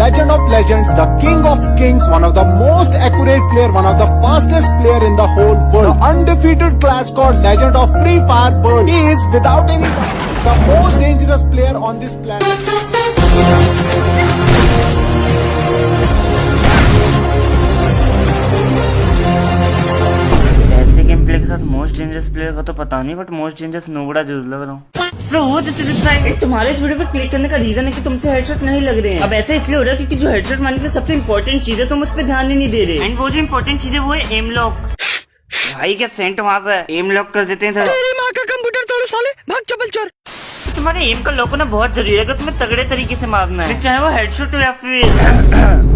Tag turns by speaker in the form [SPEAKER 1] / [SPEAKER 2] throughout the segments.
[SPEAKER 1] legend of legends, the king of kings, one of the most accurate player, one of the fastest player in the whole world, the undefeated class called legend of Free Fire world. He is without any the most dangerous player on this planet.
[SPEAKER 2] ऐसे game play के साथ most dangerous player का तो पता नहीं, but most dangerous नोबड़ा जरूर लग रहा हूँ। तुम्हारे इस वीडियो पे क्लिक करने का रीजन है कि तुमसे हेडशॉट नहीं लग रहे हैं। अब ऐसा इसलिए हो रहा है क्योंकि जो हेडशॉट मारने के लिए सबसे इम्पोर्टेंट चीज है तुम उस पर ध्यान ही नहीं दे रहे। एंड वो जो इम्पोर्टेंट चीज है वो है एम लॉक। भाई क्या सेंट मार रहा है, एम लॉक कर देते हैं।
[SPEAKER 3] माँ का कंप्यूटर तोड़ो साले, भाग चपल चोर।
[SPEAKER 2] तुम्हारे एम का लॉक होना बहुत जरूरी है अगर तुम्हें तगड़े तरीके से मारना है, चाहे वो हेडशॉट हो या फिर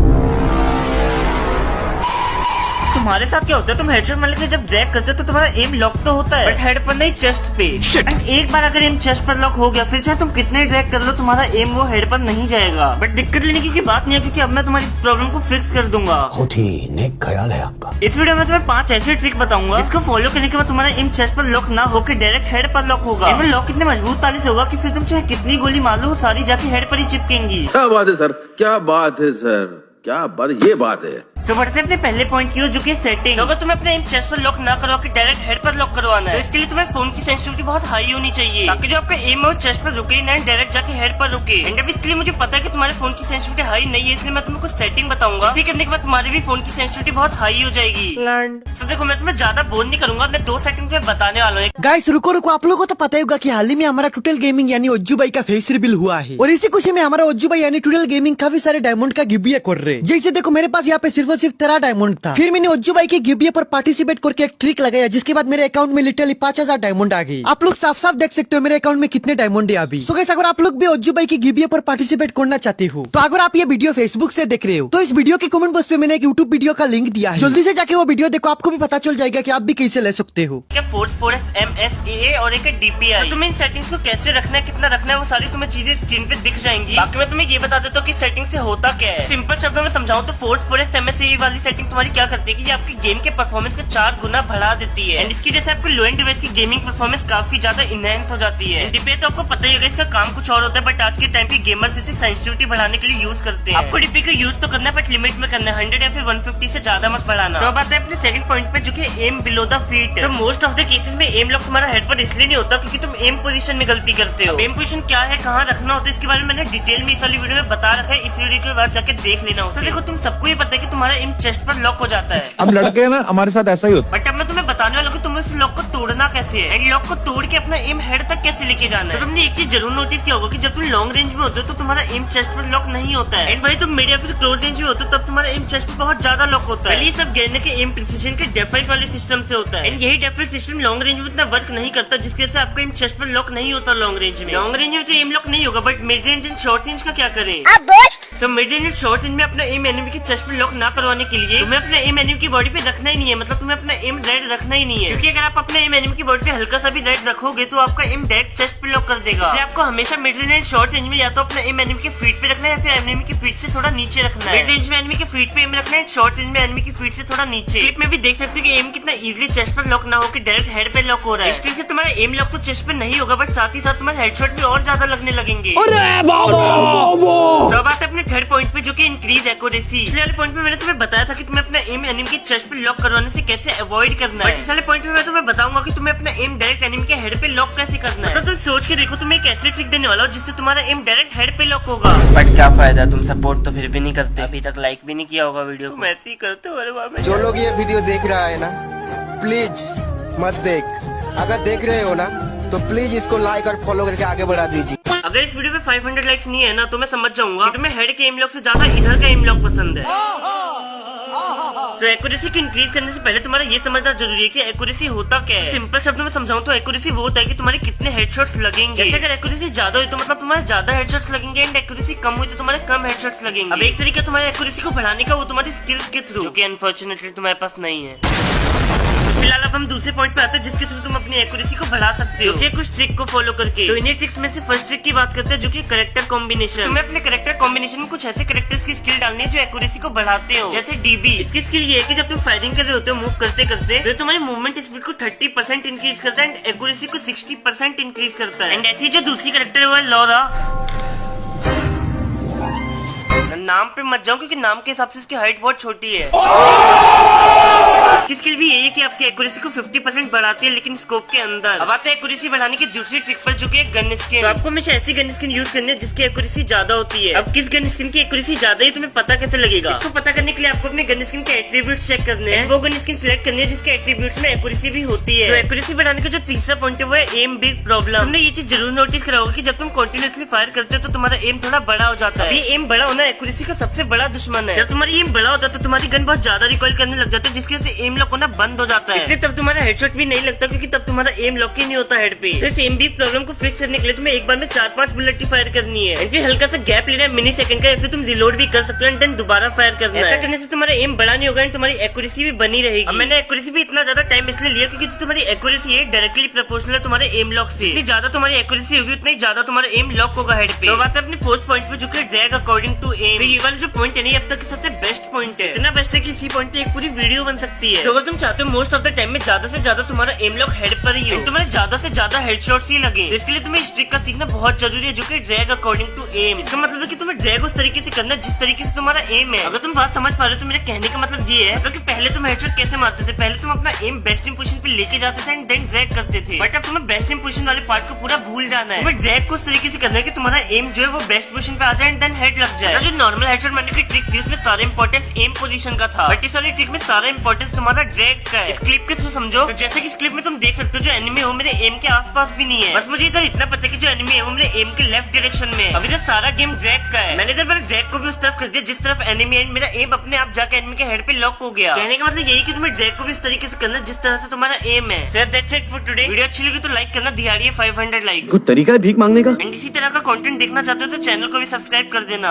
[SPEAKER 2] तुम्हारे साथ क्या होता है, तुम हेडशॉट मारने के जब ड्रैग करते हो तो तुम्हारा एम लॉक तो होता है बट हेड पर नहीं, चेस्ट पे। एंड एक बार अगर एम चेस्ट पर लॉक हो गया फिर चाहे तुम कितने ड्रैग कर लो तुम्हारा एम वो हेड पर नहीं जाएगा। बट दिक्कत लेने की बात नहीं है क्योंकि अब मैं तुम्हारी प्रॉब्लम को फिक्स कर दूंगा।
[SPEAKER 3] बहुत ही नेक ख्याल है आपका।
[SPEAKER 2] इस वीडियो में तुम्हें 5 ऐसी ट्रिक बताऊंगा जिसको फॉलो करने के बाद तुम्हारा एम चेस्ट पर लॉक ना होकर डायरेक्ट हेड पर लॉक होगा। एम लॉक कितने मजबूत ताली से होगा कि फिर तुम चाहे कितनी गोली मार लो सारी जाके हेड पर ही चिपकेंगी।
[SPEAKER 4] क्या बात है सर, क्या बात है सर, क्या बात, ये बात है।
[SPEAKER 2] तो बढ़ते अपने पहले पॉइंट की ओर जो कि सेटिंग। तो अगर तुम्हें अपने एम चेस्ट पर लॉक ना करवा के डायरेक्ट हेड पर लॉक करवाना है तो इसके लिए तुम्हें फोन की सेंसिटिविटी बहुत हाई होनी चाहिए ताकि जो आपका एम है वो चेस्ट पर रुके ना डायरेक्ट जाके हेड पर रुके। एंड अब इसके लिए मुझे पता है कि तुम्हारे फोन की सेंसिटिविटी हाई नहीं है, इसलिए मैं तुम्हें कुछ सेटिंग बताऊंगा। इसी करने के बाद तुम्हारी भी फोन की सेंसिटिविटी बहुत हाई हो जाएगी। तो देखो मैं तुम्हें ज्यादा बोल नहीं करूंगा, मैं 2 सेटिंग तुम्हें बताने वाला हूँ।
[SPEAKER 3] गाइस रुको रुको, आप लोगों को तो पता ही होगा कि हाल ही में हमारा टोटल गेमिंग यानी ओज्जू भाई का फेस रिवील हुआ है और इसी खुशी में हमारा ओज्जू भाई यानी टोटल गेमिंग काफी सारे डायमंड का गिबिया कर रहे हैं। जैसे देखो मेरे पास यहाँ पे सिर्फ और सिर्फ 13 डायमंड था। फिर मैंने ओज्जू भाई के गिबिया पर पार्टिसिपेट करके एक ट्रिक लगाया जिसके बाद मेरे अकाउंट में लिटरली 5000 डायमंड आ गई। आप लोग साफ साफ देख सकते हो मेरे अकाउंट में कितने डायमंड है अभी। सो गाइस अगर आप लोग भी ओज्जू भाई के गिबिया पर पार्टिसिपेट करना चाहते हो तो अगर आप ये वीडियो फेसबुक से देख रहे हो तो इस वीडियो के कमेंट बॉक्स पे मैंने एक यूट्यूब वीडियो का लिंक दिया है, जल्दी से जाके वो वीडियो देखो, आपको भी पता चल जाएगा कि आप भी कैसे ले सकते हो।
[SPEAKER 2] फोर्स 4S MSAA और एक DPI। तो तुम्हें इन सेटिंग्स को कैसे रखना है, कितना रखना है, वो सारी तुम्हें चीजें स्क्रीन पे दिख जाएंगी। बाकी मैं तुम्हें ये बता देता हूँ कि सेटिंग से होता क्या है। सिंपल शब्दों में समझाऊं तो फोर्स 4S MSAA वाली सेटिंग तुम्हारी क्या करती है कि आपकी गेम के परफॉर्मेंस को 4 गुना बढ़ा देती है। एंड इसकी जैसे आपकी लो एंड डिवाइस की गेमिंग परफॉर्मेंस काफी ज्यादा इनहेंस हो जाती है। DPI तो आपको पता ही होगा इसका काम कुछ और होता है बट आज के टाइम पे गेमर्स इसे सेंसिटिविटी बढ़ाने के लिए यूज करते हैं। आपको DPI को यूज तो करना है बट लिमिट में करना है, 100 या फिर 150 से ज्यादा मत बढ़ाना। तो बात है अपने सेकंड पॉइंट पे जो कि एम बिलो द फीट। तो मोस्ट ऑफ द केसेस में एम लॉक तुम्हारा हेड पर इसलिए नहीं होता क्योंकि तुम एम पोजीशन में गलती करते हो। एम पोजीशन क्या है, कहाँ रखना होता है, इसके बारे में मैंने डिटेल में इस वाली वीडियो में बता रखा है, इस वीडियो के बाद जाके देख लेना हो। तो देखो तुम सबको ये पता है कि तुम्हारा एम चेस्ट पर लॉक हो जाता है।
[SPEAKER 4] हम लड़के हैं ना, हमारे साथ ऐसा ही होता
[SPEAKER 2] बट अब मैं तुम्हें बताने वाला हूँ कि तुम्हें उस लॉक को तोड़ना कैसे है एंड लॉक को तोड़ के अपना एम हेड तक कैसे लेके जाना है। तो तुमने एक चीज जरूर नोटिस किया होगा कि जब तुम लॉन्ग रेंज में होते हो तो तुम्हारा एम चेस्ट पर लॉक नहीं होता है। एंड वही तुम मीडियम फिर क्लोज रेंज में होते हो तब तुम्हारा एम चेस्ट पर बहुत ज्यादा लॉक होता है। ये सब गिरने के एम प्रिसिजन के डेफाइट वाले सिस्टम से होता है। एंड यही डेफाइट सिस्टम लॉन्ग रेंज में इतना वर्क नहीं करता जिसकी वजह से आपका एम चेस्ट पर लॉक नहीं होता। लॉन्ग रेंज में तो एम लॉक नहीं होगा but mid range and short range का क्या करें। तो mid range and short range में अपना एम एनिमी के चेस्ट पर लॉक ना करवाने के लिए तुम्हें अपना एम एनिमी की बॉडी पे रखना ही नहीं है, मतलब तुम्हें अपना एम रेड रखना ही नहीं है क्योंकि अगर आप अपने एम एनिमी की बॉडी पे हल्का सा भी रेड रखोगे तो आपका एम डायरेक्ट चेस्ट पे लॉक कर देगा। इसलिए आपको हमेशा mid range and short range में या तो अपना एम एनिमी के फीट पे रखना है या फिर एनिमी की फीट से थोड़ा नीचे रखना है। मिड रेंज में एनिमी के फीट पे एम रखना है, शॉर्ट रेंज में एनिमी की फीट से थोड़ा नीचे। क्लिप में भी देख सकते हो कि एम कितना इजीली चेस्ट पर लॉक ना हो कि डायरेक्ट हेड पे लॉक हो रहा है। इस तरीके से तुम्हारा एम लॉक तो चेस्ट पे नहीं होगा बट साथ ही साथ तुम्हारे हेडशॉट भी और ज्यादा लगने लगेंगे। तो बात अपने थर्ड पॉइंट पे जो कि इंक्रीज एक्यूरेसी। इस वाले पॉइंट पे मैंने तुम्हें बताया था कि तुम्हें अपना एम एनिमी के चेस्ट पे लॉक करवाने से कैसे अवॉइड करना है। इस वाले पॉइंट पे मैं तुम्हें बताऊंगा कि तुम्हें अपना एम डायरेक्ट एनिमी के हेड पे लॉक कैसे करना है। मतलब तुम सोच के देखो, तुम्हें एक ऐसी ट्रिक देने वाला हो जिससे तुम्हारा एम डायरेक्ट हेड पे लॉक होगा। बट क्या फायदा, तुम सपोर्ट तो फिर भी नहीं करते, अभी तक लाइक भी नहीं किया होगा वीडियो को। तुम ऐसे ही करते हो। अरे बाबा,
[SPEAKER 5] जो लोग ये वीडियो देख रहा है ना प्लीज मत देख, अगर देख रहे हो ना तो प्लीज इसको लाइक और फॉलो करके आगे बढ़ा दीजिए।
[SPEAKER 2] अगर इस वीडियो पे 500 लाइक्स नहीं है ना तो मैं समझ जाऊंगा कि तुम्हें हेड के एम लॉक से ज्यादा इधर का एम लॉक पसंद है। तो एक्यूरेसी को इंक्रीज करने से पहले तुम्हारा ये समझना जरूरी है कि एक्यूरेसी होता क्या है। सिंपल शब्दों में समझाऊं तो एक्यूरेसी वो होता है कि तुम्हारे कितने हेडशॉट्स लगेंगे। जैसे अगर एक्यूरेसी ज्यादा हुई तो मतलब तुम्हारे ज्यादा हेडशॉट्स लगेंगे एंड एक्यूरेसी कम हुई तो तुम्हारे कम हेडशॉट्स लगेंगे। अब एक तरीका तुम्हारे एक्यूरेसी को बढ़ाने का वो तुम्हारी स्किल्स के थ्रू, जो कि अनफॉर्चुनेटली तुम्हारे पास नहीं है। फिलहाल अब हम दूसरे पॉइंट पे आते हैं जिसके थ्रू तुम अपनी एक्यूरेसी को बढ़ा सकते हो, जो कि कुछ ट्रिक को फॉलो करके। तो इन्हीं ट्रिक्स में से फर्स्ट ट्रिक की बात करते हैं जो कि कैरेक्टर कॉम्बिनेशन। तुम्हें अपने कैरेक्टर कॉम्बिनेशन में कुछ ऐसे कैरेक्टर्स की स्किल डालनी है जो एक्यूरेसी को बढ़ाते हो। जैसे डीबी, इसकी स्किल ये है कि जब तुम फायरिंग कर रहे होते हो मूव करते करते तो तुम्हारी मूवमेंट स्पीड को 30% इंक्रीज करता है एंड एक्यूरेसी को 60% इंक्रीज करता है। एंड ऐसी जो दूसरी कैरेक्टर है वो है लॉरा। नाम पे मत जाओ क्योंकि नाम के हिसाब से इसकी हाइट बहुत छोटी है। इसकी स्किल भी यही है कि आपकी एक्यूरेसी को 50% बढ़ाती है, लेकिन स्कोप के अंदर। अब आते हैं एक्यूरेसी बढ़ाने की दूसरी ट्रिक पर, जो कि गन स्किन। तो आपको हमेशा ऐसी गन स्किन यूज करनी है जिसकी एक्यूरेसी ज्यादा होती है। अब किस गन स्किन की एक्यूरेसी ज्यादा है तुम्हें पता कैसे लगेगा? इसको पता करने के लिए आपको अपने गन स्किन के एट्रीब्यूट्स चेक करने हैं। वो गन स्किन सिलेक्ट करनी है जिसके एट्रीब्यूट्स में एक्यूरेसी भी होती है। तो एक्यूरेसी बढ़ाने का जो तीसरा पॉइंट है वो है एम बिग प्रॉब्लम। तुमने ये चीज जरूर नोटिस करा होगा कि जब तुम कंटिन्यूअसली फायर करते हो तो तुम्हारा एम थोड़ा बड़ा हो जाता है। ये एम बड़ा होना एक्यूरेसी का सबसे बड़ा दुश्मन है। जब तुम्हारी एम बड़ा होता है तो तुम्हारी गन बहुत ज्यादा रिकॉइल करने लग जाता है, जिसकी वजह से एम लॉक होना बंद हो जाता है। इसलिए तब तुम्हारा हेडशॉट भी नहीं लगता क्योंकि तब तुम्हारा एम लॉक ही नहीं होता हेड पे। तो इस एम बिग प्रॉब्लम को फिक्स करने के लिए तुम्हें एक बार में 4-5 बुलेट ही फायर करनी है। फिर हल्का सा गैप लेना है मिनी सेकंड का, या फिर तुम रिलोड भी कर सकते हो एंड देन दोबारा फायर करना है। ऐसा करने से तुम्हारा एम बड़ा नहीं होगा एंड तुम्हारी एक्यूरेसी भी बनी रहेगी। अब मैंने एक्यूरेसी भी इतना ज्यादा टाइम इसलिए लिया क्योंकि जो तुम्हारी एक्यूरेसी है डायरेक्टली प्रोपोर्शनल है तुम्हारे एम लॉक से। जितनी ज्यादा तुम्हारी एक्यूरेसी होगी उतनी ज्यादा तुम्हारा एम लॉक होगा हेड पे। तो बात है अपने फोर्थ पॉइंट पे, जो कि ड्रैग अकॉर्डिंग टू एम। तो ये वाला जो पॉइंट है ना, अब तक के सबसे बेस्ट पॉइंट है। इतना बेस्ट है कि इसी पॉइंट पे एक पूरी वीडियो बन सकती है। तो अगर तुम चाहते हो मोस्ट ऑफ द टाइम में ज्यादा से ज्यादा तुम्हारा एम लॉक हेड पर ही हो, तुम्हारे ज्यादा से ज्यादा हेडशॉट्स ही लगे, तो इसके लिए तुम्हें इस ट्रिक का सीखना बहुत जरूरी है, जो कि ड्रैग अकॉर्डिंग टू एम। इसका मतलब है कि तुम्हें ड्रैग उस तरीके से करना है जिस तरीके से तुम्हारा एम है। अगर तुम बात समझ पा रहे हो तो मेरे कहने का मतलब ये है कि पहले तुम हेडशॉट कैसे मारते थे, पहले तुम अपना एम बेस्ट इन पोजीशन पे लेके जाते थे एंड देन ड्रैग करते थे। बट अब तुम्हें बेस्ट इन पोजीशन वाले पार्ट को पूरा भूल जाना है। तुम्हें ड्रैग को उस तरीके से करना है कि तुम्हारा एम जो है वो बेस्ट पोजीशन पे आ जाए एंड देन हेड लग जाए। जो नॉर्मल हेडशॉट मारने की ट्रिक थी उसमें सारा इंपॉर्टेंस एम पोजीशन का था, बट इस वाली ट्रिक में सारा इंपॉर्टेंस तुम्हारा ड्रैग का है। इस क्लिप के थ्रू समझो। तो जैसे कि इस क्लिप में तुम देख सकते हो जो एनिमी है वो मेरे एम के आसपास भी नहीं है, बस मुझे इधर इतना पता है कि जो एनिमी है वो मेरे एम के लेफ्ट डायरेक्शन में है। अब इधर सारा गेम ड्रैग का है। मैंने इधर मेरे ड्रैग को भी उस तरफ कर दिया जिस तरफ एनिमी है, मेरा एम अपने आप जाकर एनिमी के हेड पे लॉक हो गया। कहने का मतलब यही कि तुम्हें ड्रैग को भी इस तरीके से करना जिस तरह से तुम्हारा एम है। So that's it for today। Video अच्छी लगी तो लाइक करना, दिहाड़ी 500 लाइक।
[SPEAKER 4] कुछ तरीका है भीख मांगने का?
[SPEAKER 2] एंड इसी तरह का कंटेंट देखना चाहते हो तो चैनल को भी सब्सक्राइब कर देना।